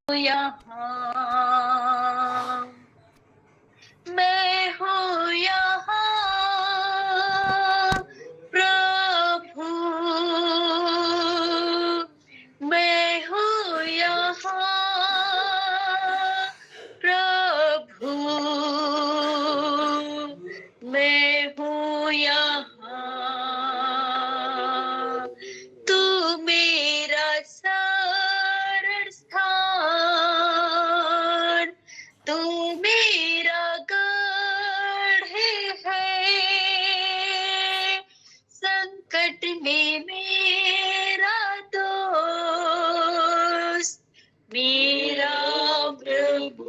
यहाँ मैं हूँ यहाँ प्रभु, मैं हूँ यहाँ प्रभु, मैं हूँ यहाँ, तू मेरा शरण स्थान, तू मेरा गढ़ है, संकट में मेरा दोस्त, मेरा प्रभु।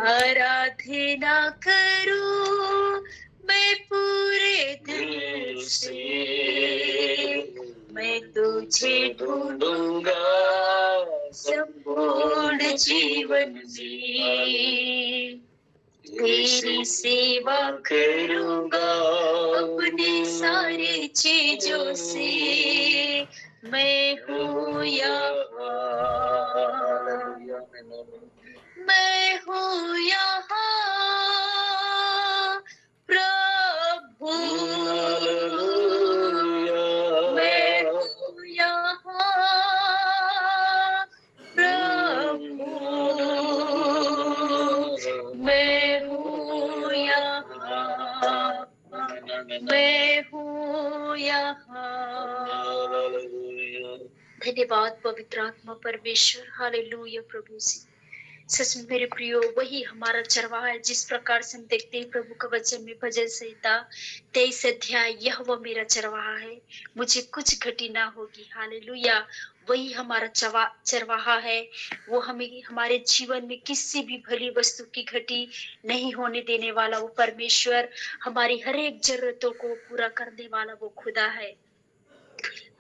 आराधना करूं मैं पूरे दिल से, मैं तुझे ढूंढूंगा संपूर्ण जीवन में, तेरी सेवा करूंगा अपनी सारी चीजों से, मैं हूँ यहाँ, मैं हूँ यहाँ प्रभु, मैं हूँ यहाँ प्रभु, मैं हूँ यहाँ, मैं हूँ यहाँ। धन्यवाद पवित्र आत्मा परमेश्वर, हालेलुया प्रभु जी। सच में मेरे प्रियो, वही हमारा चरवाहा है। जिस प्रकार से हम देखते हैं प्रभु का वचन में भजन संहिता 23 अध्याय, यह वो मेरा चरवाहा है, मुझे कुछ घटी ना होगी। हालेलुया, वही हमारा चरवाहा है। वो हमें हमारे जीवन में किसी भी भली वस्तु की घटी नहीं होने देने वाला वो परमेश्वर, हमारी हर एक जरूरतों को पूरा करने वाला वो खुदा है।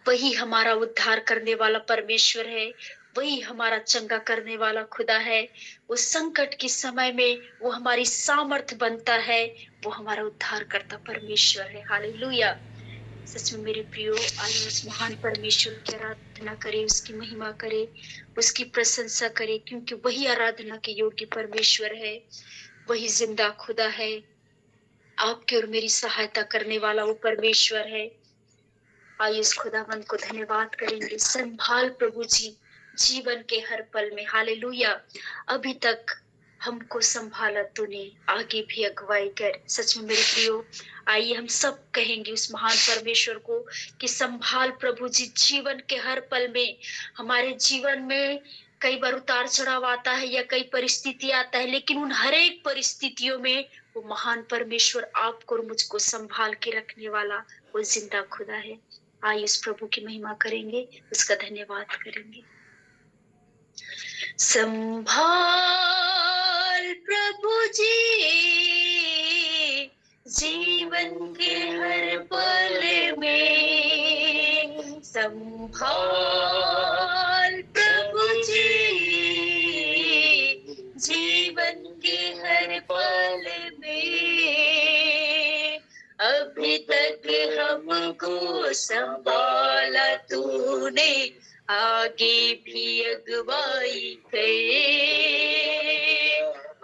वही हमारा उद्धार करने वाला परमेश्वर है, वही हमारा चंगा करने वाला खुदा है। उस संकट के समय में वो हमारी सामर्थ बनता है, वो हमारा उद्धार करता परमेश्वर है। हालेलुया। सच में मेरे प्रियो, आइए उस महान परमेश्वर की आराधना करें, उसकी महिमा करें, उसकी प्रशंसा करें, क्योंकि वही आराधना के योग्य परमेश्वर है, वही जिंदा खुदा है, आपके और मेरी सहायता करने वाला वो परमेश्वर है। आइए इस खुदावंद को धन्यवाद करेंगे। संभाल प्रभु जी जीवन के हर पल में। हालेलुया, अभी तक हमको संभाला तूने, आगे भी अगुवाई कर। सच में मेरे प्रियो, आइए हम सब कहेंगे उस महान परमेश्वर को कि संभाल प्रभु जी जीवन के हर पल में। हमारे जीवन में कई बार उतार चढ़ाव आता है या कई परिस्थिति आता है, लेकिन उन हर एक परिस्थितियों में वो महान परमेश्वर आपको और मुझको संभाल के रखने वाला वो जिंदा खुदा है। आइए उस प्रभु की महिमा करेंगे, उसका धन्यवाद करेंगे। संभाल प्रभु जी जीवन के हर पल में, संभाल प्रभु जी जीवन के हर पल में। अभी तक हमको संभाला तूने, आगे भी अगुवाई करे।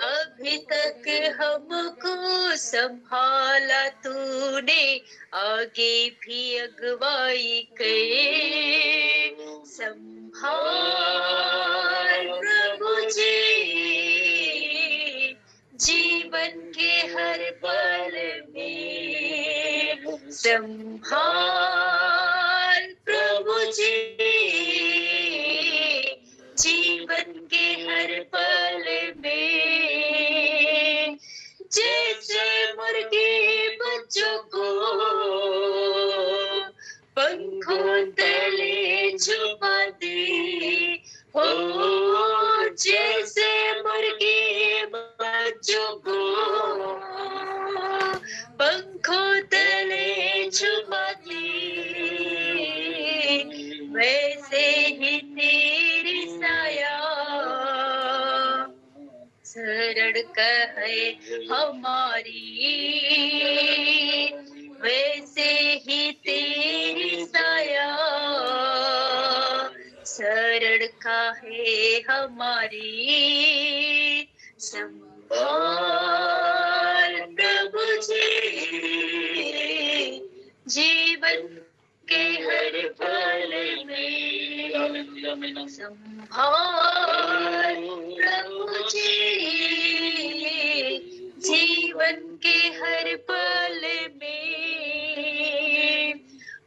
अभी तक हमको संभाला तूने, आगे भी अगुवाई करे। संभाल प्रभु जी जीवन के हर पल में, संभाल प्रभु जी जीवन के हर पल में। जैसे मुर्गी बच्चों को पंखों तले छुपा दे, हो जैसे मुर्गी बच्चों को पंखों तले छुपा दे, वैसे ही तेरी साया शरण कहे हमारी, वैसे ही तेरी साया शरण का है हमारी संभाल प्रभु जी, जीवन के हर पल में संभाल प्रभु जी, जीवन के हर पल में।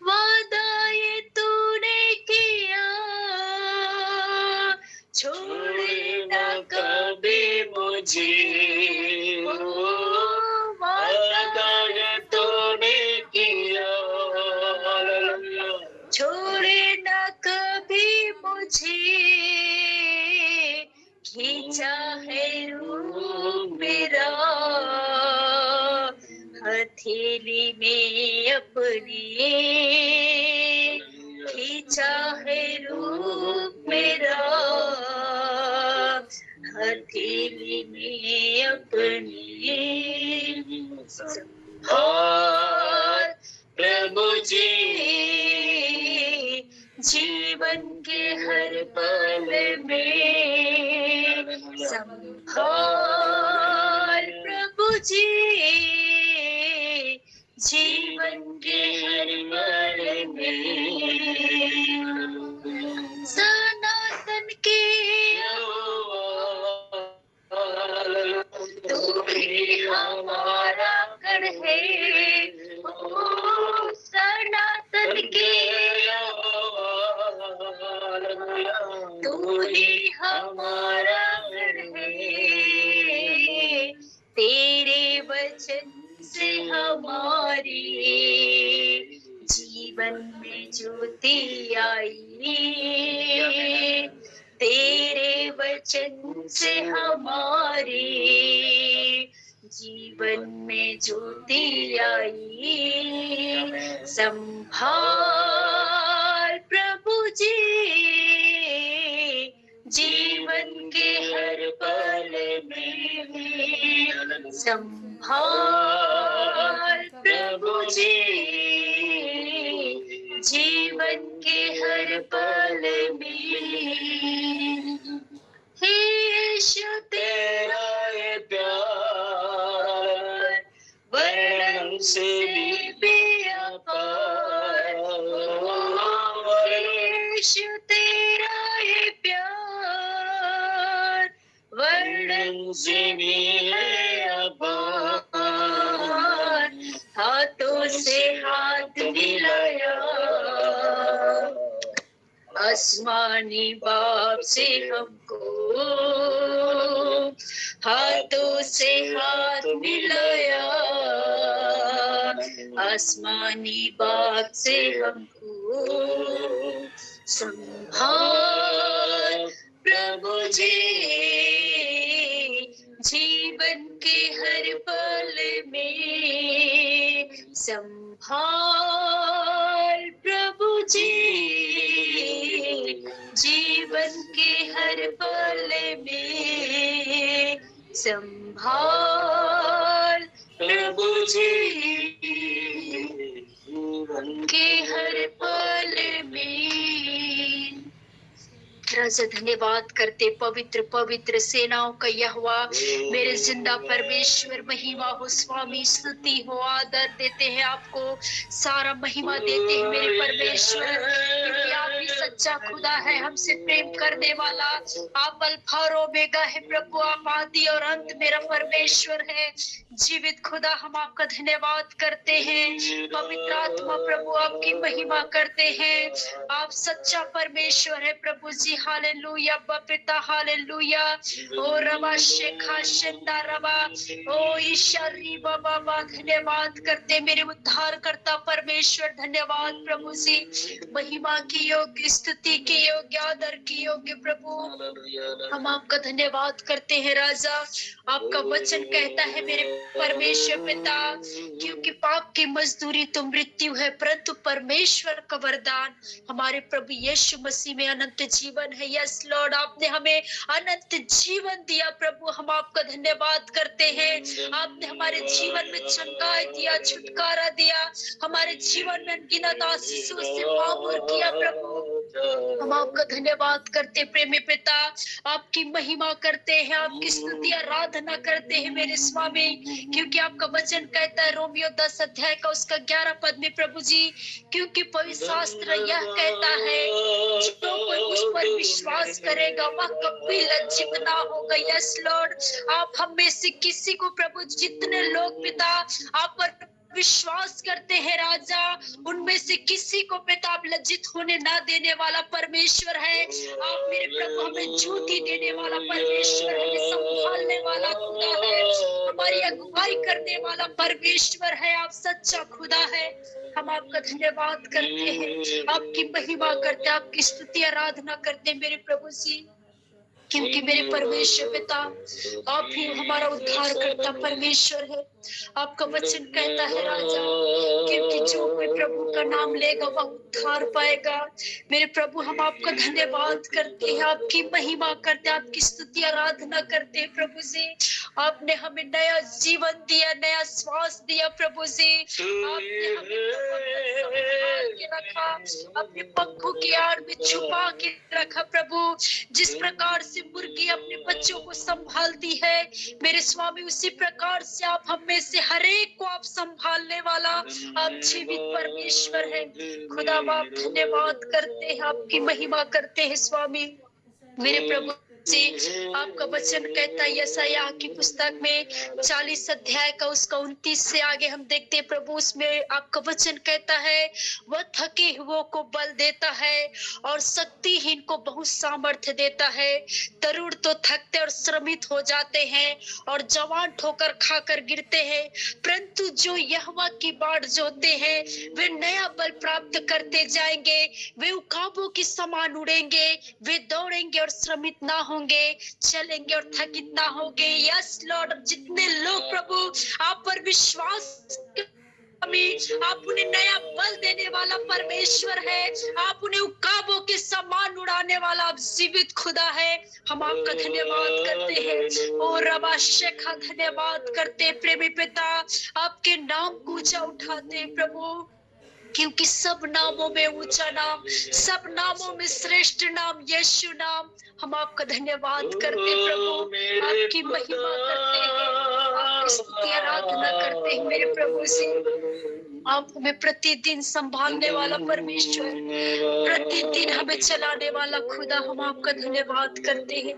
वादा ये तूने किया, छोड़ना कभी मुझे, वादा ये तूने किया, छोड़ना कभी मुझे, खींचा है रूप मेरा हथेली में अपनी, खींचा है रूप मेरा हथेली में अपनी। संभाल प्रभु जी, जीवन के हर पल में संभाल प्रभु जी, जीवन के हर पल में। सनातन के तू ही हमारा गढ़ है, सनातन के तू ही हमारा गढ़ है, तेरे वचन से हमारी जीवन में ज्योति आई, तेरे वचन से हमारी जीवन में ज्योति आई। संभाल प्रभु जी, जीवन के हर पल में संभाल प्रभु जी, जीवन के हर पल में। हे यीशु तेरा ये प्यार वर्णन से भी बेअपार, यीशु तेरा ये प्यार वर्णन से भी बेअपार, हाथों से हाथ मिलाया आसमानी बाप से हमको, हाथों से हाथ मिलाया आसमानी बाप से हमको। संभाल प्रभु जी, जीवन के हर पल में संभाल प्रभु जी, जीवन के हर पल में संभाल प्रभु जी, जीवन के हर पल में। राजा धन्यवाद करते, पवित्र पवित्र सेनाओं का यहोवा, मेरे जिंदा परमेश्वर, महिमा हो स्वामी, स्तुति हो, आदर देते हैं आपको, सारा महिमा देते हैं मेरे परमेश्वर, क्योंकि आप ही सच्चा खुदा है, हमसे प्रेम करने वाला। आप अल्फा और ओमेगा है प्रभु, आप आदि और अंत मेरा परमेश्वर है। जीवित खुदा, हम आपका धन्यवाद करते हैं। पवित्र आत्मा प्रभु आपकी महिमा करते हैं। आप सच्चा परमेश्वर है प्रभु जी। हालेलुया पिता, हालेलुया। ओ रबा शेखा शिंदा रबा, ओ ईशरी बाबा, धन्यवाद करते मेरे उद्धार करता परमेश्वर। धन्यवाद प्रभु जी, महिमा की योग्य, स्तुति की योग्य, आदर की योग्य प्रभु, हम आपका धन्यवाद करते हैं राजा। आपका वचन कहता है मेरे परमेश्वर पिता, क्योंकि पाप की मजदूरी तो मृत्यु है, परंतु परमेश्वर का वरदान हमारे प्रभु यीशु मसीह में अनंत जीवन है। यस लॉर्ड, आपने हमें अनंत जीवन दिया प्रभु, हम आपका धन्यवाद करते हैं। आपने हमारे जीवन में चंगाई दिया, छुटकारा दिया, हमारे जीवन में अनगिनत आशीषों से मामूर किया प्रभु। हम आपका धन्यवाद करते प्रेमी पिता, आपकी महिमा करते हैं, आपकी स्तुति आराधना करते हैं मेरे स्वामी, क्योंकि आपका वचन कहता है रोमियो 10 अध्याय का उसका 11 पद में प्रभु जी, क्योंकि पवित्र शास्त्र यह कहता है जो कोई मुझ पर विश्वास करेगा वह कभी लज्जित ना होगा। यस लॉर्ड, आप हम में से किसी को प्रभु, जितने लोग पिता आप पर विश्वास करते हैं राजा, उनमें से किसी को पिता आप लज्जित होने ना देने वाला परमेश्वर है। आप मेरे प्रभु हमें ज्योति देने वाला परमेश्वर है, हमें संभालने वाला खुदा है, हमारी अगुवाई करने वाला परमेश्वर है। आप सच्चा खुदा है। हम आपका धन्यवाद करते हैं, आपकी महिमा करते हैं, आपकी स्तुति आराधना करते हैं मेरे प्रभु जी, क्योंकि मेरे परमेश्वर पिता आप ही हमारा उद्धार करता परमेश्वर है। आपका वचन कहता है राजा, क्योंकि जो कोई प्रभु का नाम लेगा वह उद्धार पाएगा। मेरे प्रभु हम आपका धन्यवाद करते हैं, आपकी महिमा करते हैं, आपकी स्तुति आराधना करते हैं प्रभु जी। आपने हमें नया जीवन दिया, नया श्वास दिया प्रभु जी। आपने हमें संभाल के रखा, अपने पंखों की आड़ में छुपा के रखा प्रभु। जिस प्रकार से मुर्गी अपने बच्चों को संभालती है मेरे स्वामी, उसी प्रकार से आप हम में से हर एक को आप संभालने वाला आप जीवित परमेश्वर है। खुदा आप धन्यवाद करते हैं, आपकी महिमा करते हैं स्वामी। मेरे प्रभु जी आपका वचन कहता है यशायाह की पुस्तक में 40 अध्याय का उसका 29 से आगे हम देखते हैं प्रभु, उसमें आपका वचन कहता है वह थके हुओं को बल देता है और शक्तिहीन को बहुत सामर्थ्य देता है। तरुण तो थकते और श्रमित हो जाते हैं और जवान ठोकर खाकर गिरते हैं, परंतु जो यहोवा की बाट जोहते हैं वे नया बल प्राप्त करते जाएंगे। वे उकाबों की समान उड़ेंगे, वे दौड़ेंगे और श्रमित ना होंगे, चलेंगे और थकित ना होंगे। यस लॉर्ड, जितने लोग प्रभु आप पर विश्वास, आप उन्हें नया बल देने वाला परमेश्वर है, आप उन्हें उकाबों के समान उड़ाने वाला आप जीवित खुदा है। हम आपका धन्यवाद करते हैं और रबा शेखा धन्यवाद करते हैं प्रेमी पिता, आपके नाम को ऊंचा उठाते हैं प्रभु, क्योंकि सब नामों में ऊंचा नाम, सब नामों में श्रेष्ठ नाम यीशु नाम। हम आपका धन्यवाद करते प्रभु, आपकी महिमा करते हैं, आपकी स्तुति आराधना करते हैं मेरे प्रभु से। आप हमें प्रतिदिन संभालने वाला परमेश्वर, प्रतिदिन हमें चलाने वाला खुदा, हम आपका धन्यवाद करते हैं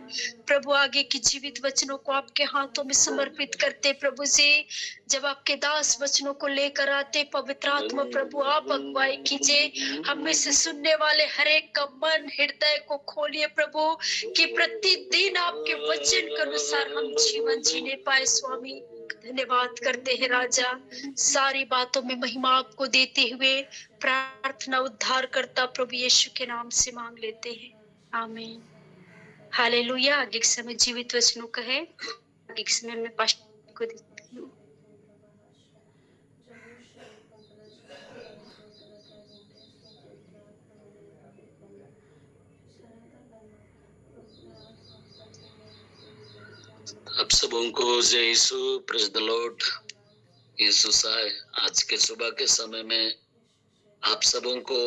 प्रभु। आगे की जीवित वचनों को आपके हाथों में समर्पित करते प्रभु जी। जब आपके दास वचनों को लेकर आते पवित्र आत्मा प्रभु आप अगुवाई कीजिए, हम में से सुनने वाले हर एक का मन हृदय को खोलिए प्रभु, कि प्रतिदिन आपके वचन के अनुसार हम जीवन जीने पाए स्वामी। धन्यवाद करते हैं राजा, सारी बातों में महिमा आपको देते हुए प्रार्थना उद्धार करता प्रभु यीशु के नाम से मांग लेते हैं, आमीन। हालेलुया। आगे के समय जीवित वचनों का है, आगे के समय मैं पास्टर को देती हूँ। आप सबों को जय यीशु, प्रेज द लॉर्ड। यीशु साय आज के सुबह के समय में आप सबों को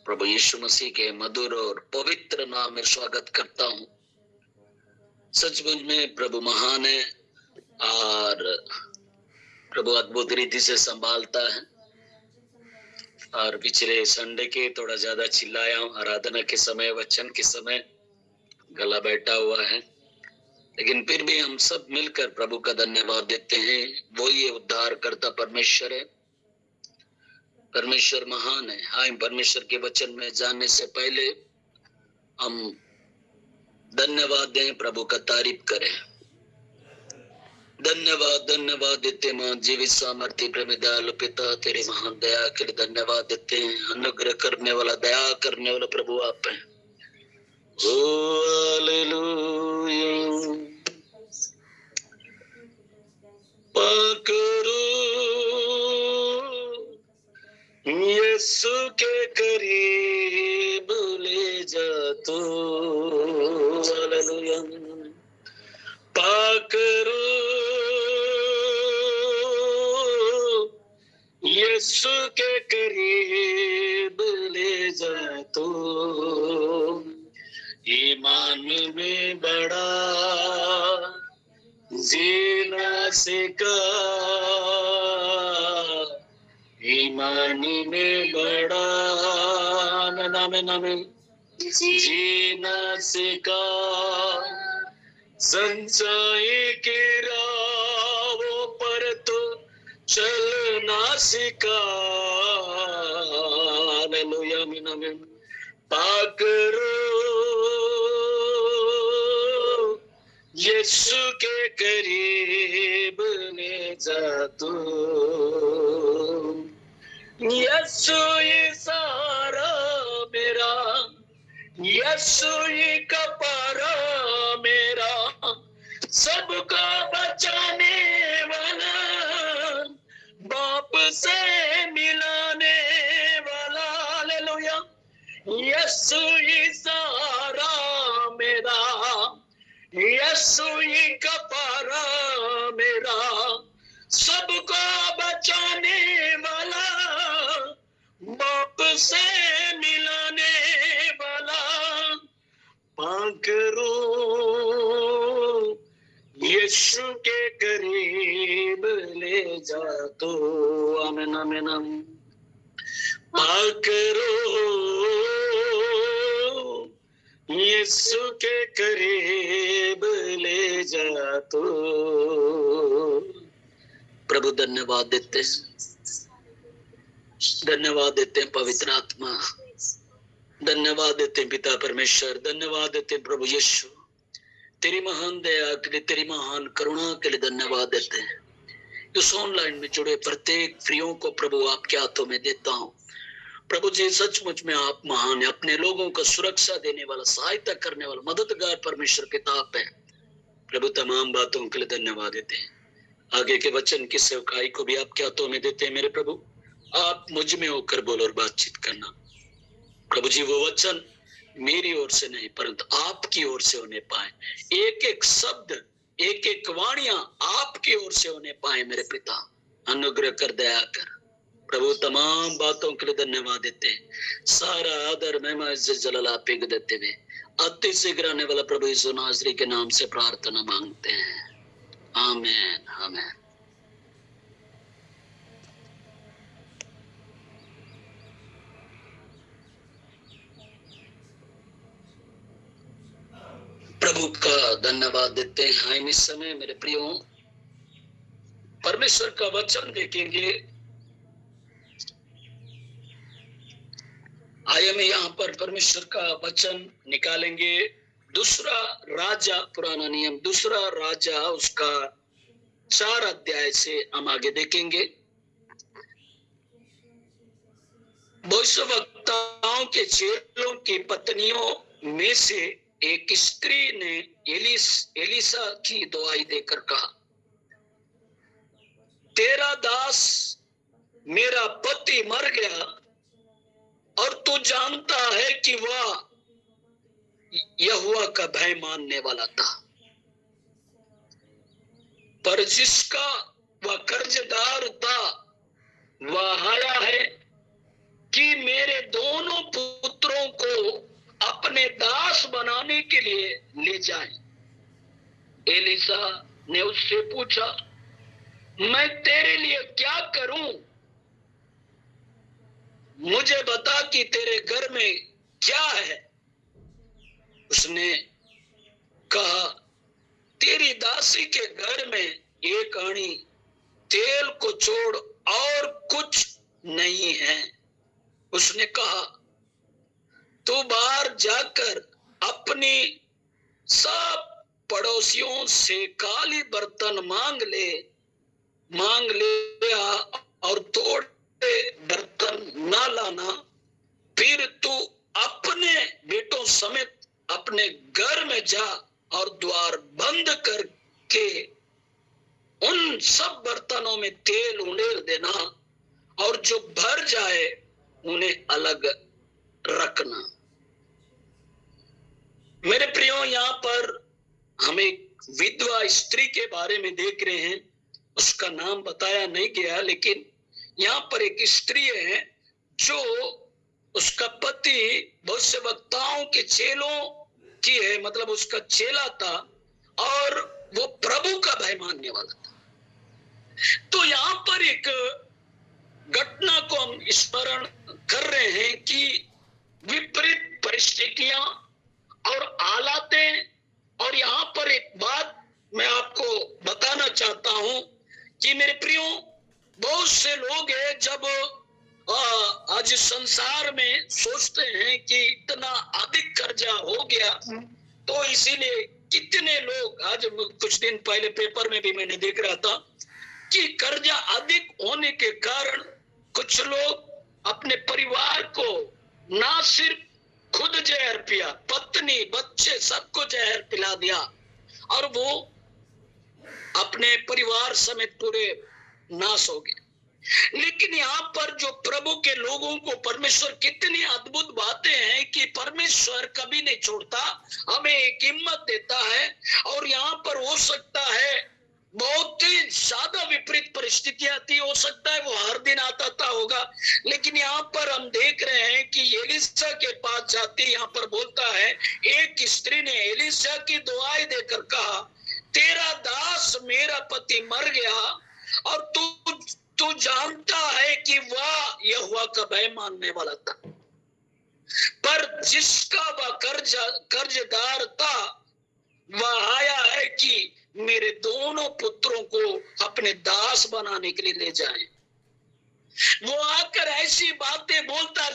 प्रभु यीशु मसीह के मधुर और पवित्र नाम में स्वागत करता हूँ। सचमुच में प्रभु महान है और प्रभु अद्भुत रीति से संभालता है। और पिछले संडे के थोड़ा ज्यादा चिल्लाया हूँ, आराधना के समय, वचन के समय गला बैठा हुआ है, लेकिन फिर भी हम सब मिलकर प्रभु का धन्यवाद देते हैं। वो ये उद्धार करता परमेश्वर है, परमेश्वर महान है। हाँ, परमेश्वर के वचन में जानने से पहले हम धन्यवाद दें, प्रभु का तारीफ करें। धन्यवाद धन्यवाद देते मां जीवित सामर्थ्य प्रेम दयालु पिता, तेरी महान दया के लिए धन्यवाद देते हैं। अनुग्रह करने वाला, दया करने वाला प्रभु आप हैं। ओ हालेलुया। पकड़ो यीशु के करीब ले जा तू, हालेलुया। पकड़ो यीशु के करीब ले जा तू, ईमान में बड़ा जीना सिखा, ईमान में बड़ा नामे जीना सिखा, संचाई के राहों पर तो चलना सिखा। हालेलुया आमीन। पाकरो यीशु के करीब ले जा तू, यीशु ये सहारा मेरा, यीशु ये कपारा मेरा, सबका बचाने वाला, बाप से मिलाने वाला। हालेलुया। यीशु ये सहारा मेरा, यीशु ये कपारा मेरा, सबको बचाने वाला, बाप से मिलाने वाला। पाकरो यीशु के करीब ले जा तो, आमीन आमीन आमीन। पाकरो यीशु के करीब ले जा तो। प्रभु धन्यवाद देते हैं, धन्यवाद देते हैं पवित्र आत्मा, धन्यवाद देते हैं पिता परमेश्वर, धन्यवाद देते हैं प्रभु यीशु, तेरी महान दया के लिए, तेरी महान करुणा के लिए धन्यवाद देते हैं। इस ऑनलाइन में जुड़े प्रत्येक प्रियों को प्रभु आपके हाथों में देता हूँ। प्रभु जी सचमुच में आप महान है, अपने लोगों को सुरक्षा देने वाला, सहायता करने वाला, मददगार परमेश्वर पिता आप है। प्रभु तमाम बातों के लिए धन्यवाद देते हैं। आगे के वचन की सेवकाई को भी आपके हाथों में देते हैं। मेरे प्रभु आप मुझ में होकर बोलो और बातचीत करना। प्रभु जी वो वचन मेरी ओर से नहीं परंतु आपकी ओर से होने पाए, एक एक शब्द, एक एक वाणियां आपकी ओर से होने पाए। मेरे पिता अनुग्रह कर, दया कर। प्रभु तमाम बातों के लिए धन्यवाद देते हैं। सारा आदर महिमा इज्जत जलाल आप ही को देते हुए अति शीघ्र आने वाला प्रभु यीशु नासरी के नाम से प्रार्थना मांगते हैं, आमीन आमीन। प्रभु का धन्यवाद देते हैं। हम इस समय मेरे प्रियो परमेश्वर का वचन देखेंगे। आइए हम यहाँ पर परमेश्वर का वचन निकालेंगे। दूसरा राजा, पुराना नियम दूसरा राजा, उसका 4 अध्याय से हम आगे देखेंगे। भविष्यवक्ताओं के चेलों की पत्नियों में से एक स्त्री ने एलिसा की दुआई देकर कहा, तेरा दास मेरा पति मर गया और तू जानता है कि वह यहोवा का भय मानने वाला था, पर जिसका वह कर्जदार था वह आया है कि मेरे दोनों पुत्रों को अपने दास बनाने के लिए ले जाए। एलिसा ने उससे पूछा, मैं तेरे लिए क्या करूं? मुझे बता कि तेरे घर में क्या है। उसने कहा, तेरी दासी के घर में एक आनी तेल को छोड़ और कुछ नहीं है। उसने कहा, तू बाहर जाकर अपनी सब पड़ोसियों से काली बर्तन मांग ले आ और थोड़े बर्तन ना लाना, फिर तू अपने बेटों समेत अपने घर में जा और द्वार बंद करके उन सब बर्तनों में तेल उंडेल देना और जो भर जाए उन्हें अलग रखना। मेरे प्रियो, यहाँ पर हम एक विधवा स्त्री के बारे में देख रहे हैं। उसका नाम बताया नहीं गया, लेकिन यहाँ पर एक स्त्री है जो उसका पति भविष्यवक्ताओं के चेलों व्यक्ति है, मतलब उसका चेला था और वो प्रभु का भय मानने वाला था। तो यहाँ पर एक घटना को हम स्मरण कर रहे हैं कि विपरीत परिस्थितियां और हालातें, और यहाँ पर एक बात मैं आपको बताना चाहता हूं कि मेरे प्रियो, बहुत से लोग हैं जब आज संसार में सोचते हैं कि इतना अधिक कर्जा हो गया, तो इसीलिए कितने लोग, आज कुछ दिन पहले पेपर में भी मैंने देख रहा था कि कर्जा अधिक होने के कारण कुछ लोग अपने परिवार को ना सिर्फ खुद जहर पिया, पत्नी बच्चे सबको जहर पिला दिया और वो अपने परिवार समेत पूरे नाश हो गए। लेकिन यहाँ पर जो प्रभु के लोगों को परमेश्वर कितनी अद्भुत बातें हैं कि परमेश्वर कभी नहीं छोड़ता, हमें एक हिम्मत देता है। और यहाँ पर हो सकता है बहुत ही ज्यादा विपरीत परिस्थितियां थी, हो सकता है वो हर दिन आता होगा, लेकिन यहाँ पर हम देख रहे हैं कि एलिशा के पास जाती, यहाँ पर बोलता है एक स्त्री ने एलिशा की दुआई देकर कहा, तेरा दास मेरा पति मर गया और तू जानता है कि वह यहोवा का भय मानने वाला था, पर जिसका वह कर्जदार था वह आया है कि मेरे दोनों पुत्रों को अपने दास बनाने के लिए ले जाए। वो आकर ऐसी बातें बोलता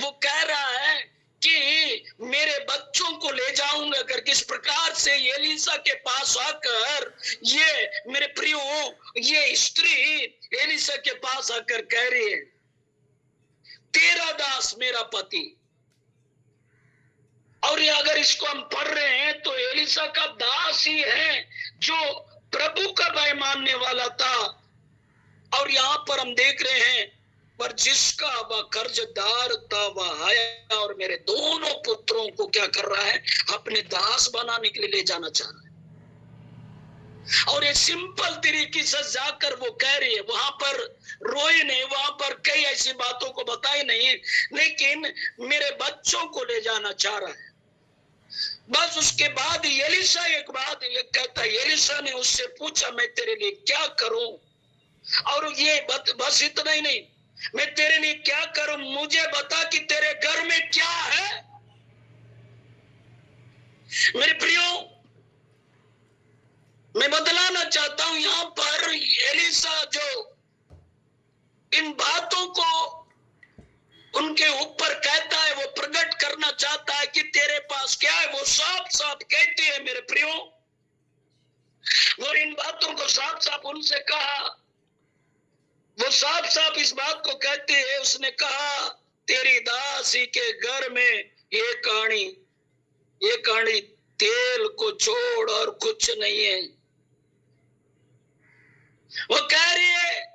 वो कह रहा है कि मेरे बच्चों को ले जाऊंगा कर, किस प्रकार से एलिशा के पास आकर ये मेरे प्रियो, ये स्त्री एलिशा के पास आकर कह रही है तेरा दास मेरा पति। और ये अगर इसको हम पढ़ रहे हैं तो एलिशा का दास ही है जो प्रभु का भय मानने वाला था। और यहाँ पर हम देख रहे हैं पर जिसका वह कर्जदार था वह आया और मेरे दोनों पुत्रों को क्या कर रहा है, अपने दास बनाने के लिए ले जाना चाह रहा है। और ये सिंपल तरीके से जाकर वो कह रही है, वहां पर रोई नहीं, वहां पर कई ऐसी बातों को बताई नहीं, लेकिन मेरे बच्चों को ले जाना चाह रहा है। बस उसके बाद एलिशा एक बात ये कहता है, एलिशा ने उससे पूछा मैं तेरे लिए क्या करूं, और ये बस इतना ही नहीं, मैं तेरे लिए क्या करूं, मुझे बता कि तेरे घर में क्या है। मेरे प्रियो, मैं बदलाना चाहता हूं यहां पर एलिशा जो इन बातों को उनके ऊपर कहता है, वो प्रकट करना चाहता है कि तेरे पास क्या है, वो साफ साफ कहती है मेरे प्रियो, वो इन बातों को साफ साफ उनसे कहा, वो साफ साफ इस बात को कहती है, उसने कहा तेरी दासी के घर में एक आनी तेल को छोड़ और कुछ नहीं है। वो कह रही है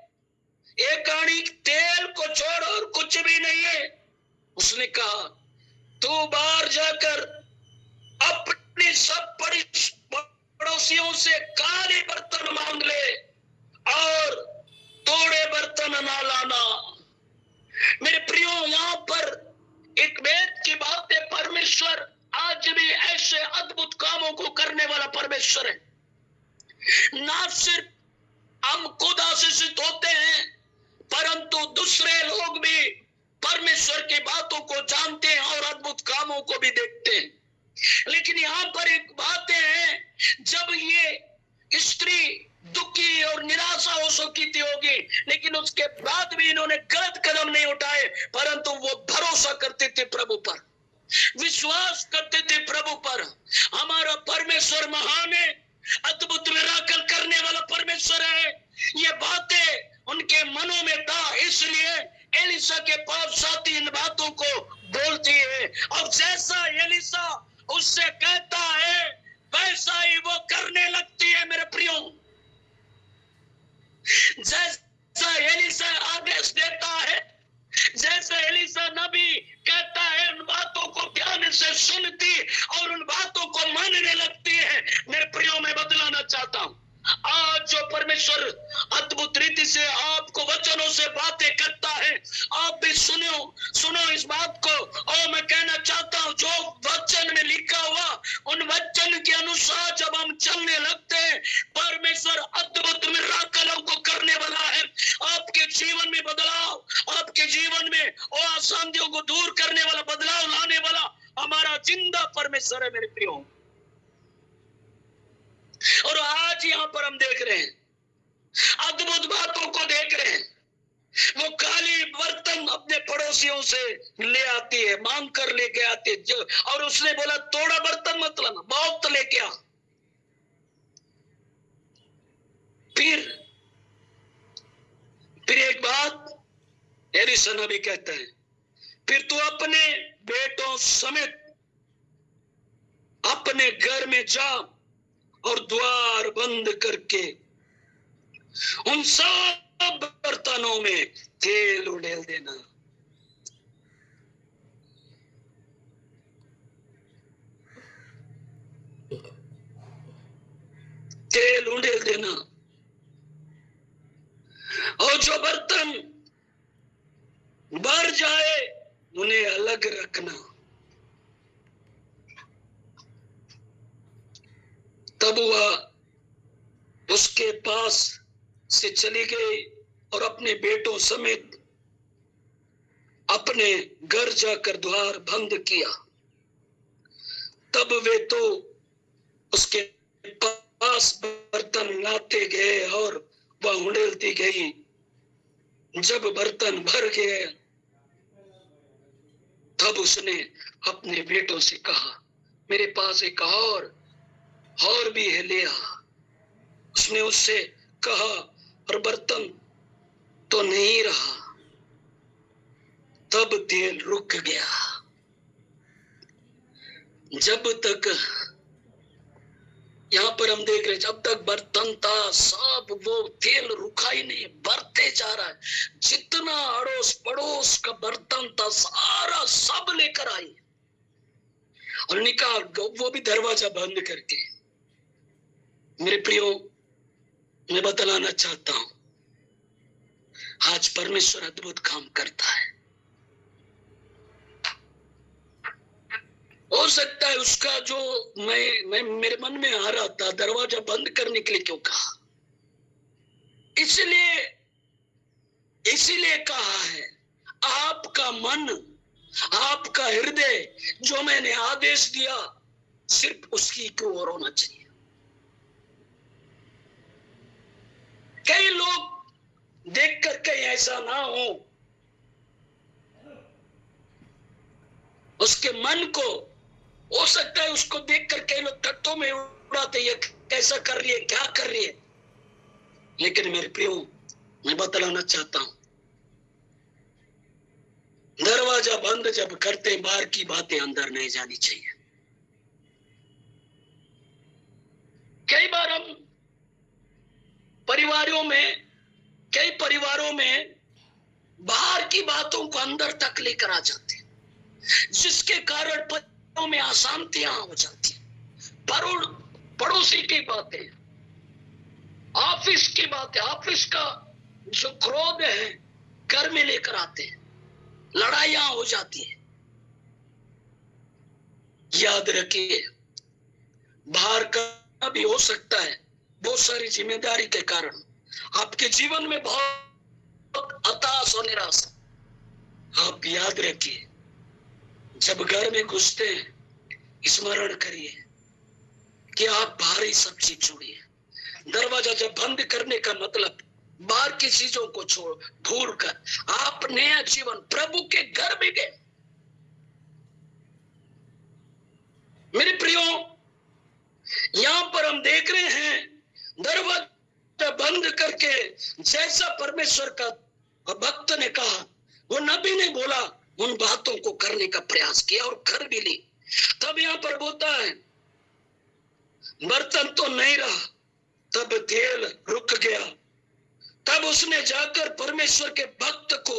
एक आनी तेल को छोड़ और कुछ भी नहीं है। उसने कहा तू बाहर जाकर अपने सब पड़ोसियों से काले बर्तन मांग ले और तोड़े बर्तन ना लाना। मेरे प्रियो, यहाँ पर एक वेद की बात है, परमेश्वर आज भी ऐसे अद्भुत कामों को करने वाला परमेश्वर है। ना सिर्फ हम खुद आशीषित होते हैं, परंतु दूसरे लोग भी परमेश्वर की बातों को जानते हैं और अद्भुत कामों को भी देखते हैं। लेकिन यहाँ पर एक बात है, जब ये स्त्री दुखी और निराशा हो चुकी थी होगी, लेकिन उसके बाद भी इन्होंने गलत कदम नहीं उठाए, परंतु वो भरोसा करते थे प्रभु पर, विश्वास करते थे प्रभु पर। हमारा परमेश्वर महान है, अद्भुत मिराकल करने वाला परमेश्वर है। ये बातें उनके मनों में था, इसलिए एलिशा के पास साथी इन बातों को बोलती है। और जैसा एलिशा उससे कहता है वैसा ही वो करने लगती है। मेरे प्रियो, जैसा एलिशा आदेश देता है, जैसे एलिशा नबी कहता है, उन बातों को ध्यान से सुनती और उन बातों को मानने लगती है। मेरे प्रियो, मैं बदलाना चाहता हूं, आज जो परमेश्वर अद्भुत रीति से आपको वचनों से बातें करता है, आप भी सुनो इस बात को। और मैं कहना चाहता हूं, जो वचन में लिखा हुआ के अनुसार जब हम चलने लगते हैं, परमेश्वर अद्भुत मिराकलों को करने वाला है। आपके जीवन में बदलाव, आपके जीवन में और अशांतियों को दूर करने वाला, बदलाव लाने वाला हमारा जिंदा परमेश्वर है मेरे प्रियो। और आज यहाँ पर हम देख रहे हैं, अद्भुत बातों को देख रहे हैं। वो काली बर्तन अपने पड़ोसियों से ले आती है, मांग कर लेके आती है, जो और उसने बोला थोड़ा बर्तन मत लाना, बहुत लेके आ। फिर एक बात एलिशा नबी कहता है, फिर तू अपने बेटों समेत अपने घर में जा और द्वार बंद करके उन सब बर्तनों में तेल उड़ेल देना। तेल उड़ेल देना, और जो बर्तन भर जाए उन्हें अलग रखना। तब वह उसके पास से चली गई और अपने बेटों समेत अपने घर जाकर द्वार बंद किया। तब वे तो उसके पास बर्तन लाते गए और वह उड़ेलती गई। जब बर्तन भर गए तब उसने अपने बेटों से कहा, मेरे पास एक और भी है, ले आ। उसने उससे कहा, और बर्तन तो नहीं रहा। तब तेल रुक गया। जब तक, यहाँ पर हम देख रहे, जब तक बर्तन था सब, वो तेल रुका ही नहीं, बढ़ते जा रहा है। जितना अड़ोस पड़ोस का बर्तन था सारा सब लेकर आई और निकाल, वो भी दरवाजा बंद करके। मेरे प्रियो, मैं बतलाना चाहता हूं, आज परमेश्वर अद्भुत काम करता है। हो सकता है उसका जो मैं मेरे मन में आ रहा था, दरवाजा बंद करने के लिए क्यों कहा, इसीलिए कहा है, आपका मन, आपका हृदय जो मैंने आदेश दिया सिर्फ उसकी की ओर होना चाहिए। कई लोग देख कर कहीं ऐसा ना उसके मन को, हो सकता है उसको देखकर कई लोग तट्टों में उड़ाते, ये कैसा कर रही है, क्या कर रही है। लेकिन मेरे प्रियो, मैं बतलाना चाहता हूं, दरवाजा बंद जब करते, बाहर की बातें अंदर नहीं जानी चाहिए। कई बार हम कई परिवारों में बाहर की बातों को अंदर तक लेकर आ जाते हैं, जिसके कारण परिवारों में अशांतियां हो जाती हैं। पड़ोसी की बातें, ऑफिस की बातें, ऑफिस का जो क्रोध है घर में लेकर आते हैं, लड़ाइयां हो जाती है। याद रखिए, बाहर का भी हो सकता है, बहुत सारी जिम्मेदारी के कारण आपके जीवन में बहुत हताश और निराशा। आप याद रखिए, जब घर में घुसते हैं स्मरण करिए कि आप भारी सब चीज छोड़िए। दरवाजा जब बंद करने का मतलब बाहर की चीजों को भूल कर आप नया जीवन प्रभु के घर में गए। मेरे प्रियो, यहां पर हम देख रहे हैं, दरवाजा बंद करके जैसा परमेश्वर का भक्त ने कहा, वो नबी ने बोला, उन बातों को करने का प्रयास किया और कर भी ली। तब यहां पर बोलता है, बर्तन तो नहीं रहा, तब तेल रुक गया। तब उसने जाकर परमेश्वर के भक्त को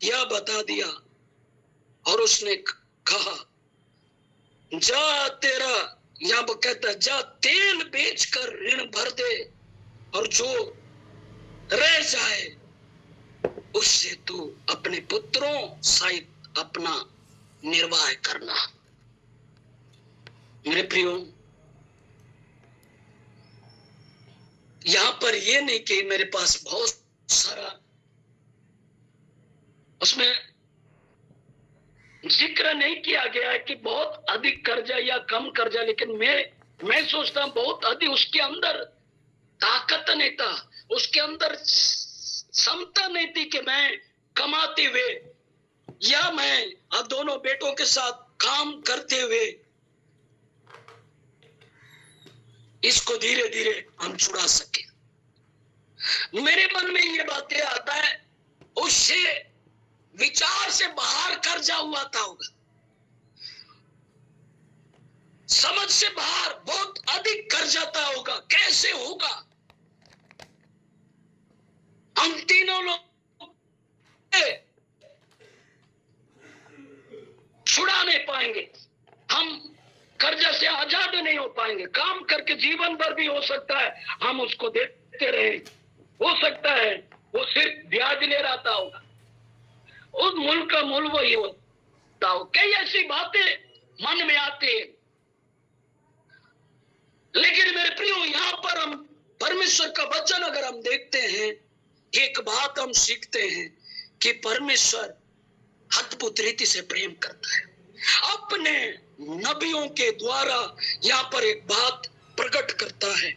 यह बता दिया और उसने कहा, जा तेरा, यहां पर कहता है, जा तेल बेचकर ऋण भर दे और जो रह जाए उससे तू अपने पुत्रों सहित अपना निर्वाह करना। मेरे प्रियो, यहाँ पर ये नहीं कि मेरे पास बहुत सारा, उसमें जिक्र नहीं किया गया है कि बहुत अधिक कर्जा या कम कर्जा, लेकिन मैं सोचता हूं बहुत अधिक, उसके अंदर ताकत नहीं था, उसके अंदर क्षमता नहीं थी कि मैं कमाते हुए या मैं दोनों बेटों के साथ काम करते हुए इसको धीरे धीरे हम छुड़ा सके। मेरे मन में ये बातें आता है, उससे विचार से बाहर कर्जा हुआ था होगा, समझ से बाहर बहुत अधिक कर्जा था होगा। कैसे होगा? हम तीनों लोग छुड़ा नहीं पाएंगे, हम कर्जा से आजाद नहीं हो पाएंगे। काम करके जीवन भर भी हो सकता है हम उसको देते रहे, हो सकता है वो सिर्फ ब्याज ले रहा था होगा, उस मुल्क का मूल वही होता हो। कई ऐसी बातें मन में आती है, लेकिन मेरे प्रियो यहाँ पर हम परमेश्वर का वचन अगर हम देखते हैं, एक बात हम सीखते हैं कि परमेश्वर अद्भुत रीति से प्रेम करता है। अपने नबियों के द्वारा यहाँ पर एक बात प्रकट करता है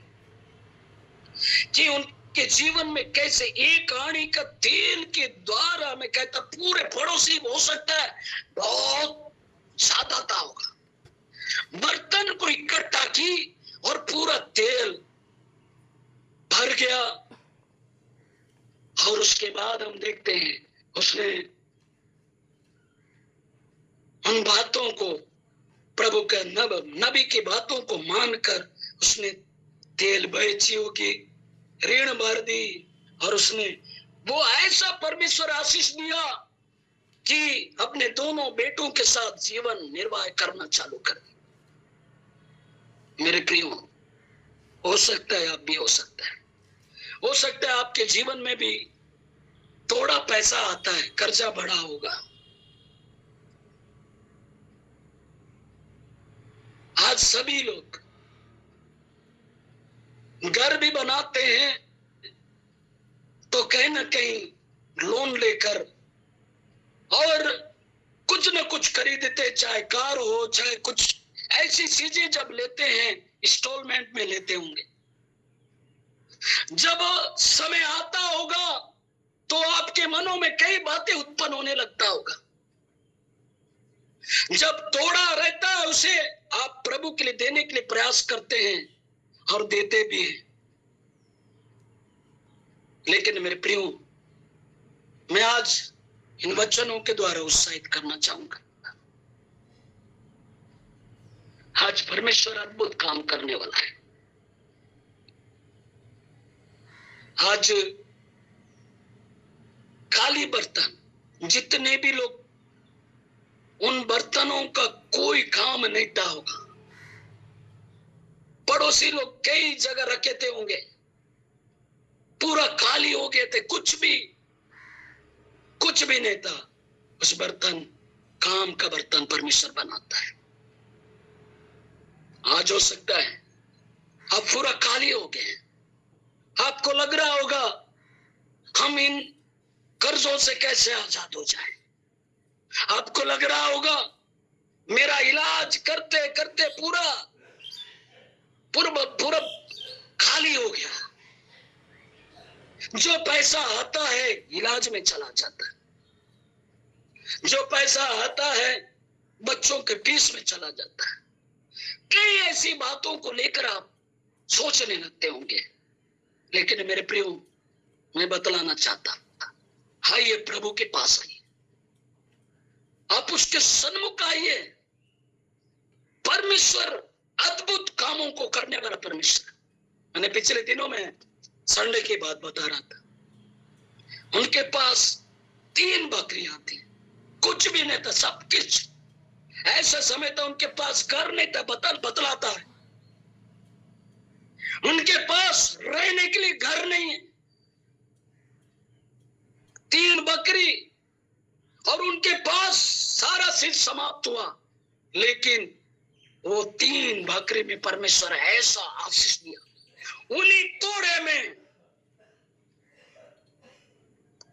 कि उनके जीवन में कैसे एक आनी का तेल के द्वारा, मैं कहता पूरे पड़ोसी हो सकता है बहुत ज्यादा था होगा, बर्तन को इकट्ठा की और पूरा तेल भर गया। और उसके बाद हम देखते हैं उसने उन बातों को, प्रभु के नबी की बातों को मानकर उसने तेल बेची होगी, ऋण भर दी, और उसने वो ऐसा परमेश्वर आशीष दिया कि अपने दोनों बेटों के साथ जीवन निर्वाह करना चालू कर दिया। मेरे प्रियो, हो सकता है आप भी हो सकता है आपके जीवन में भी थोड़ा पैसा आता है, कर्जा बढ़ा होगा। आज सभी लोग घर भी बनाते हैं तो कहीं ना कहीं लोन लेकर और कुछ न कुछ खरीदते, चाहे कार हो चाहे कुछ ऐसी चीजें जब लेते हैं इंस्टॉलमेंट में लेते होंगे। जब समय आता होगा तो आपके मनों में कई बातें उत्पन्न होने लगता होगा। जब तोड़ा रहता है उसे आप प्रभु के लिए देने के लिए प्रयास करते हैं और देते भी हैं। लेकिन मेरे प्रियो, मैं आज इन वचनों के द्वारा उत्साहित करना चाहूंगा। आज परमेश्वर अद्भुत काम करने वाला है। आज खाली बर्तन, जितने भी लोग, उन बर्तनों का कोई काम नहीं था होगा। पड़ोसी लोग कई जगह रखे थे होंगे, पूरा खाली हो गए थे, कुछ भी नहीं था। उस बर्तन, काम का बर्तन परमेश्वर बनाता है। आज हो सकता है आप पूरा खाली हो गए, आपको लग रहा होगा हम इन कर्जों से कैसे आजाद हो जाएं। आपको लग रहा होगा मेरा इलाज करते करते पूरा खाली हो गया। जो पैसा आता है इलाज में चला जाता है, जो पैसा आता है बच्चों के फीस में चला जाता है। कई ऐसी बातों को लेकर आप सोचने लगते होंगे। लेकिन मेरे प्रियो, मैं बतलाना चाहता, आइए प्रभु के पास आइए, आप उसके सन्मुख आइए। परमेश्वर अद्भुत कामों को करने वाला परमेश्वर। मैंने पिछले दिनों में संडे की बात बता रहा था। उनके पास 3 बकरियां थी, कुछ भी नहीं था, सब कुछ। ऐसा समय था उनके पास घर नहीं था, बतलाता है उनके पास रहने के लिए घर नहीं है। 3 बकरी और उनके पास सारा चीज समाप्त हुआ, लेकिन वो 3 बकरी में परमेश्वर ऐसा आशीष दिया, उन्हीं तोड़े में,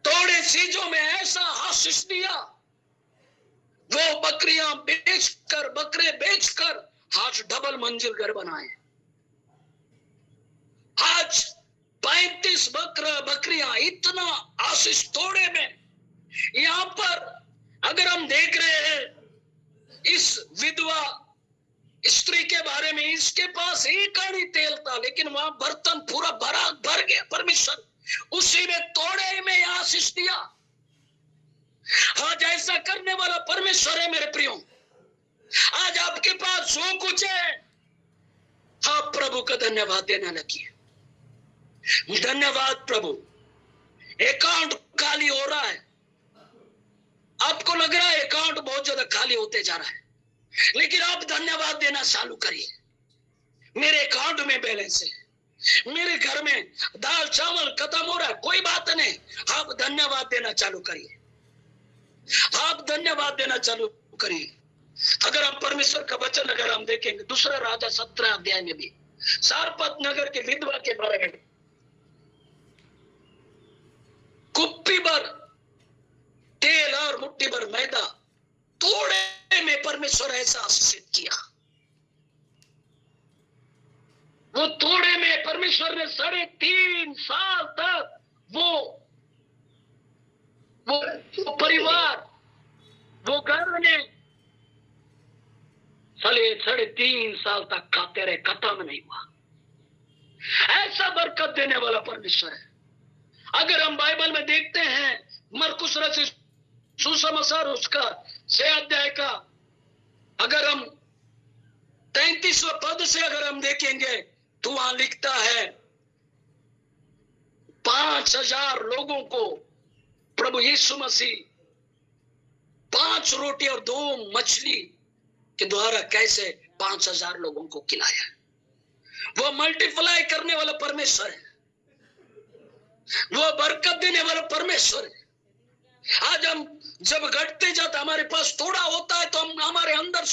तोड़े चीजों में ऐसा आशीष दिया, वो बकरियां बेचकर, बकरे बेचकर आज डबल मंजिल घर बनाए। आज 35 बकरियां, इतना आशीष तोड़े में। यहां पर अगर हम देख रहे हैं इस विधवा स्त्री के बारे में, इसके पास एक आनी तेल था, लेकिन वहां बर्तन पूरा भर गया। परमेश्वर उसी में तोड़े में आशीष दिया। आज ऐसा करने वाला परमेश्वर है मेरे प्रियो। आज आपके पास जो कुछ है, आप प्रभु का धन्यवाद देना लगिए। धन्यवाद प्रभु। अकाउंट खाली हो रहा है, आपको लग रहा है अकाउंट बहुत ज्यादा खाली होते जा रहा है, लेकिन आप धन्यवाद देना चालू करिए। मेरे अकाउंट में बैलेंस है, मेरे घर में दाल चावल खत्म हो रहा है, कोई बात नहीं, आप धन्यवाद देना चालू करिए। आप धन्यवाद देना चालू करिए। अगर हम परमेश्वर का वचन अगर हम देखेंगे, दूसरा राजा 17 अध्याय में भी सारपत नगर के विधवा के बारे में, कुप्पी भर तेल और मुट्ठी भर मैदा तोड़े में परमेश्वर ऐसा आशीषित किया। वो तोड़े में परमेश्वर ने 3.5 साल तक वो परिवार, वो घर ने 3.5 साल तक खाते रहे, खत्म नहीं हुआ। ऐसा बरकत देने वाला परमेश्वर है। अगर हम बाइबल में देखते हैं, मरकुस रचित सुसमाचार उसका 6 अध्याय का अगर हम 33वें पद से अगर हम देखेंगे, तो वहां लिखता है 5,000 लोगों को प्रभु यीशु मसीह 5 रोटी और 2 मछली के द्वारा कैसे 5,000 लोगों को खिलाया। वो मल्टीप्लाई करने वाला परमेश्वर है, वो बरकत देने वाला परमेश्वर है। आज हम जब घटते जाते, हमारे पास थोड़ा होता है, तो हम हमारे अंदर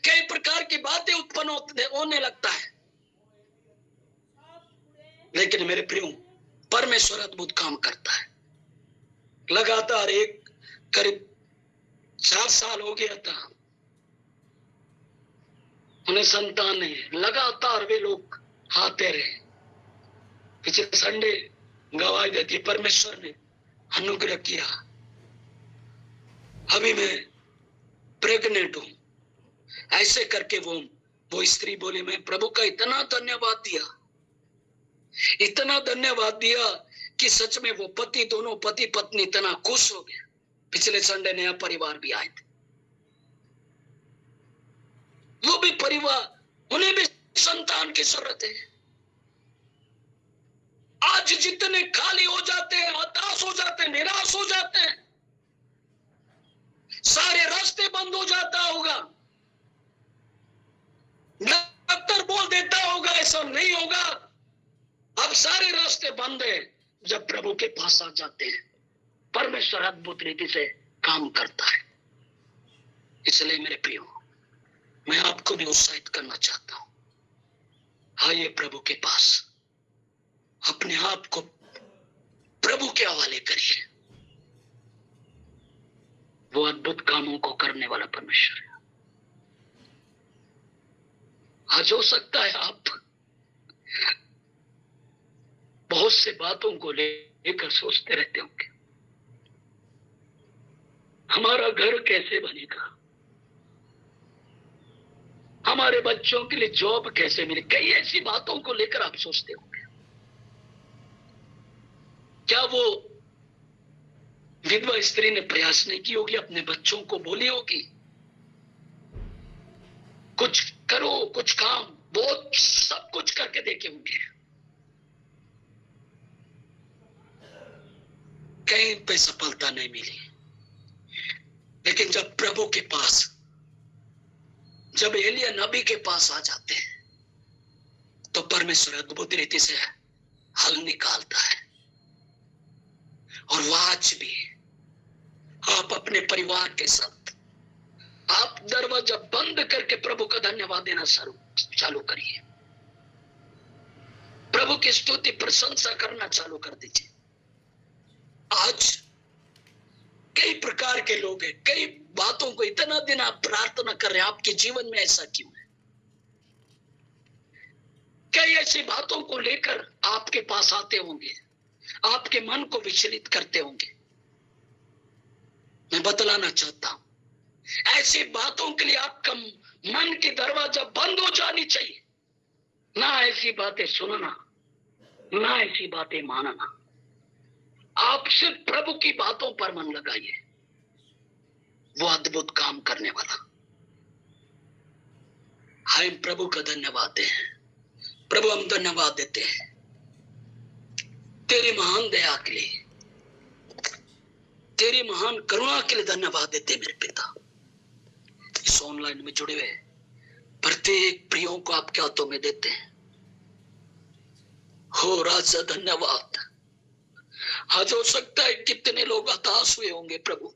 कई प्रकार की बातें उत्पन्न होने लगता है। लेकिन मेरे प्रियो, परमेश्वर अद्भुत काम करता है। लगातार करीब 4 साल हो गया था, उन्हें संतान नहीं, लगातार वे लोग आते रहे। पिछले संडे गवाही देती, परमेश्वर ने अनुग्रह किया, अभी मैं प्रेग्नेंट हूं। ऐसे करके वो स्त्री बोली, मैं प्रभु का इतना धन्यवाद दिया, इतना धन्यवाद दिया कि सच में वो दोनों पति पत्नी इतना खुश हो गए। पिछले संडे नया परिवार भी आए थे, वो भी परिवार, उन्हें भी संतान की जरूरत है। आज जितने खाली हो जाते हैं, हताश हो जाते हैं, निराश हो जाते हैं, सारे रास्ते बंद हो जाता होगा, डॉक्टर बोल देता होगा ऐसा नहीं होगा, अब सारे रास्ते बंद है। जब प्रभु के पास आ जाते हैं, परमेश्वर अद्भुत रीति से काम करता है। इसलिए मेरे प्रियो, मैं आपको भी उत्साहित करना चाहता हूं, आइए प्रभु के पास, अपने आप को प्रभु के हवाले करिए। वो अद्भुत कामों को करने वाला परमेश्वर है। आज हो सकता है आप बहुत से बातों को लेकर सोचते रहते होंगे, हमारा घर कैसे बनेगा, हमारे बच्चों के लिए जॉब कैसे मिले, कई ऐसी बातों को लेकर आप सोचते होंगे। क्या वो विधवा स्त्री ने प्रयास नहीं की होगी, अपने बच्चों को बोली होगी कुछ करो, कुछ काम, बहुत सब कुछ करके देखे होंगे, कहीं पे सफलता नहीं मिली। लेकिन जब प्रभु के पास, जब एलिया नबी के पास आ जाते हैं, तो परमेश्वर अद्भुत रीति से हल निकालता है। और वो आज भी आप अपने परिवार के साथ आप दरवाजा बंद करके प्रभु का धन्यवाद देना चालू करिए। प्रभु की स्तुति प्रशंसा करना चालू कर दीजिए। आज कई प्रकार के लोग हैं, कई बातों को इतना दिन आप प्रार्थना कर रहे हैं, आपके जीवन में ऐसा क्यों है? कई ऐसी बातों को लेकर आपके पास आते होंगे, आपके मन को विचलित करते होंगे। मैं बतलाना चाहता हूं, ऐसी बातों के लिए आपका मन की दरवाजा बंद हो जानी चाहिए। ना ऐसी बातें सुनना, ना ऐसी बातें मानना। आप सिर्फ प्रभु की बातों पर मन लगाइए, वो अद्भुत काम करने वाला। हम प्रभु का धन्यवाद दें। प्रभु हम धन्यवाद देते हैं तेरी महान दया के लिए, तेरी महान करुणा के लिए धन्यवाद देते मेरे पिता। इस ऑनलाइन में जुड़े हुए प्रत्येक प्रियों को आपके हाथों में देते हैं। हो राजा धन्यवाद। आज हो सकता है कितने लोग हताश हुए होंगे प्रभु,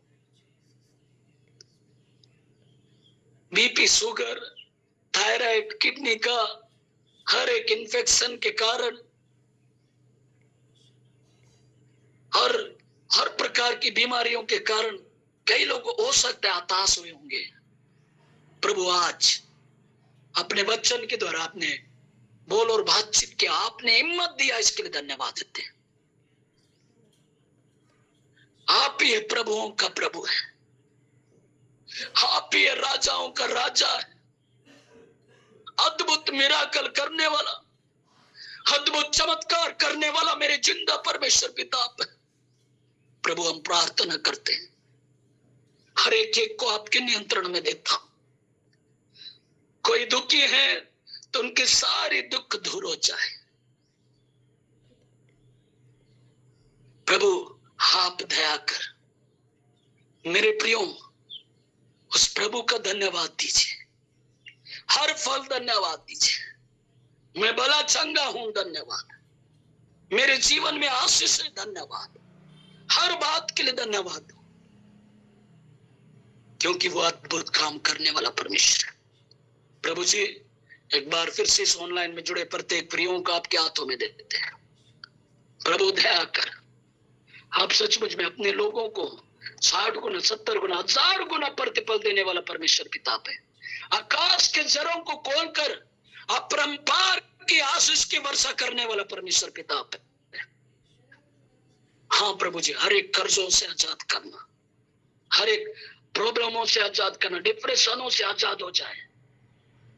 बीपी, शुगर, थायराइड, किडनी का हर एक इन्फेक्शन के कारण हर प्रकार की बीमारियों के कारण कई लोग हो सकता है हताश हुए होंगे। प्रभु आज अपने वचन के द्वारा आपने बोल और बातचीत किया, आपने हिम्मत दिया, इसके लिए धन्यवाद देते हैं। आप ही प्रभुओं का प्रभु है, आप ही राजाओं का राजा है, अद्भुत मिराकल करने वाला, अद्भुत चमत्कार करने वाला मेरे जिंदा परमेश्वर पिता आप है। प्रभु हम प्रार्थना करते हैं, हर एक को आपके नियंत्रण में देता हूं। कोई दुखी है तो उनके सारे दुख दूर हो जाए। प्रभु आप दया कर मेरे प्रियो, उस प्रभु का धन्यवाद दीजिए, हर फल धन्यवाद दीजिए। मैं भला चंगा हूं, धन्यवाद। मेरे जीवन में आशीष है, धन्यवाद। हर बात के लिए धन्यवाद दो, क्योंकि वो अद्भुत काम करने वाला परमेश्वर है। प्रभु जी एक बार फिर से इस ऑनलाइन में जुड़े प्रत्येक प्रियों को आपके हाथों में दे देते हैं। प्रभु दया कर, आप सचमुच में अपने लोगों को 60 गुना, 70 गुना, 1000 गुना प्रतिफल देने वाला परमेश्वर पिता है। आकाश के जरों को खोलकर अपरंपार की आशीष की वर्षा करने वाला परमेश्वर पिता है। हाँ प्रभु जी, हर एक कर्जों से आजाद करना, हर एक प्रॉब्लमों से आजाद करना, डिप्रेशनों से आजाद हो जाए।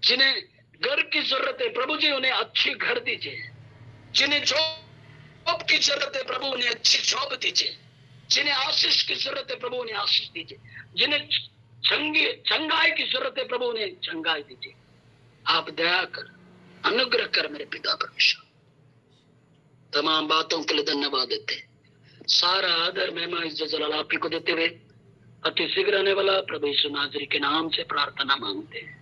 जिन्हें घर की जरूरत है प्रभु जी उन्हें अच्छी घर दीजिए, जिन्हें जॉब की जरूरत है प्रभु उन्हें अच्छी जॉब दीजिए, जिन्हें आशीष की जरूरत है प्रभु उन्हें आशीष दीजिए, जिन्हें चंगाई की जरूरत है प्रभु उन्हें चंगाई दीजिए। आप दया कर, अनुग्रह कर मेरे पिता परमेश्वर। तमाम बातों के लिए धन्यवाद देते, सारा आदर महिमा इज्जत जलाल आप ही को देते हुए अति शीघ्र आने वाला प्रभु यीशु नाज़री के नाम से प्रार्थना मांगते हैं,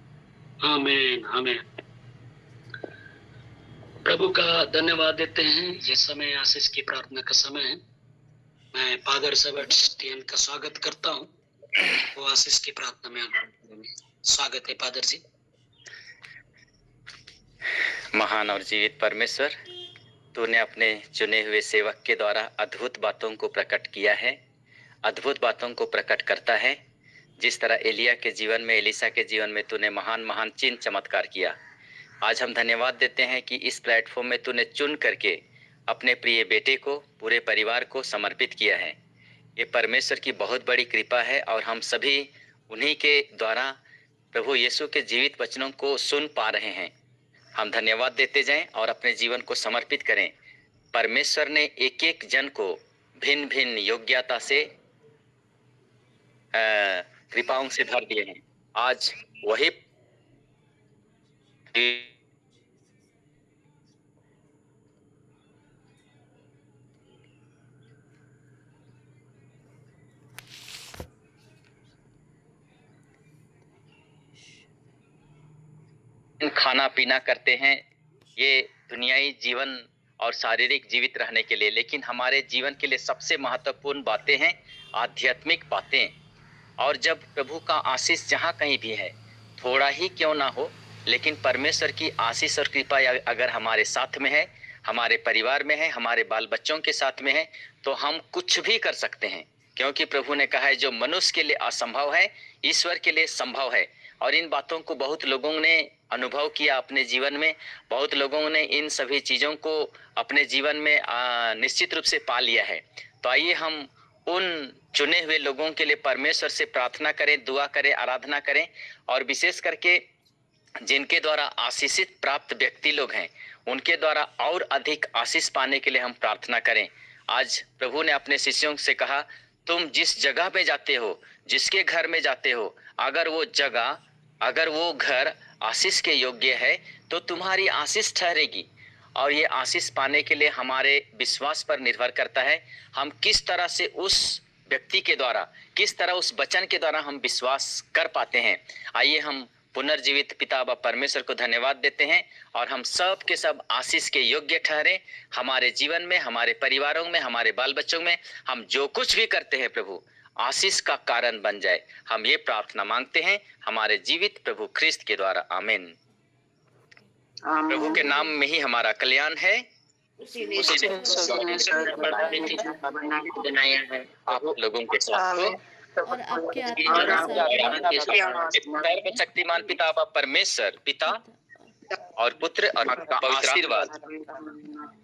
आमीन आमीन। प्रभु का धन्यवाद देते हैं। ये समय आशीष की प्रार्थना का समय है। मैं फादर सेबेस्टियन का स्वागत करता हूँ, वो आशीष की प्रार्थना में स्वागत है फादर जी। महान और जीवित परमेश्वर, तूने अपने चुने हुए सेवक के द्वारा अद्भुत बातों को प्रकट किया है, अद्भुत बातों को प्रकट करता है। जिस तरह एलिया के जीवन में, एलिसा के जीवन में तूने महान महान चिन्ह चमत्कार किया। आज हम धन्यवाद देते हैं कि इस प्लेटफॉर्म में तूने चुन करके अपने प्रिय बेटे को, पूरे परिवार को समर्पित किया है। ये परमेश्वर की बहुत बड़ी कृपा है और हम सभी उन्हीं के द्वारा प्रभु यीशु के जीवित वचनों को सुन पा रहे हैं। हम धन्यवाद देते जाएं और अपने जीवन को समर्पित करें। परमेश्वर ने एक एक जन को भिन्न भिन्न योग्यता से, कृपाओं से भर दिए हैं। आज वही खाना पीना करते हैं, ये दुनियाई जीवन और शारीरिक जीवित रहने के लिए, लेकिन हमारे जीवन के लिए सबसे महत्वपूर्ण बातें हैं आध्यात्मिक बातें। और जब प्रभु का आशीष जहाँ कहीं भी है, थोड़ा ही क्यों ना हो, लेकिन परमेश्वर की आशीष और कृपा अगर हमारे साथ में है, हमारे परिवार में है, हमारे बाल बच्चों के साथ में है, तो हम कुछ भी कर सकते हैं, क्योंकि प्रभु ने कहा है जो मनुष्य के लिए असंभव है ईश्वर के लिए संभव है। और इन बातों को बहुत लोगों ने अनुभव किया अपने जीवन में, बहुत लोगों ने इन सभी चीज़ों को अपने जीवन में निश्चित रूप से पा लिया है। तो आइए हम उन चुने हुए लोगों के लिए परमेश्वर से प्रार्थना करें, दुआ करें, आराधना करें, और विशेष करके जिनके द्वारा आशीषित प्राप्त व्यक्ति लोग हैं उनके द्वारा और अधिक आशीष पाने के लिए हम प्रार्थना करें। आज प्रभु ने अपने शिष्यों से कहा, तुम जिस जगह पे जाते हो, जिसके घर में जाते हो, अगर वो जगह, अगर वो घर आशीष के योग्य है तो तुम्हारी आशीष ठहरेगी। और ये आशीष पाने के लिए हमारे विश्वास पर निर्भर करता है, हम किस तरह से उस व्यक्ति के द्वारा, किस तरह उस वचन के द्वारा हम विश्वास कर पाते हैं। आइए हम पुनर्जीवित पिता व परमेश्वर को धन्यवाद देते हैं और हम सब के सब आशीष के योग्य ठहरे। हमारे जीवन में, हमारे परिवारों में, हमारे बाल बच्चों में हम जो कुछ भी करते हैं प्रभु आशीष का कारण बन जाए। हम ये प्रार्थना मांगते हैं हमारे जीवित प्रभु ख्रिस्त के द्वारा, आमीन। प्रभु के नाम में ही हमारा कल्याण है। आप लोगों के साथ और आपके आत्मा के साथ शक्तिमान पिता व परमेश्वर, पिता और पुत्र और आपका आशीर्वाद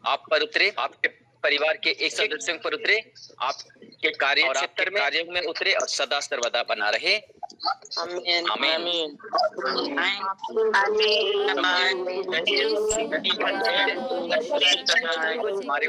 आप पर उतरे, आपके परिवार के एक सदस्यों पर उतरे, आपके कार्य और आपके कार्यों में उतरे और सदा सर्वदा बना रहे। आमीन आमीन हमारे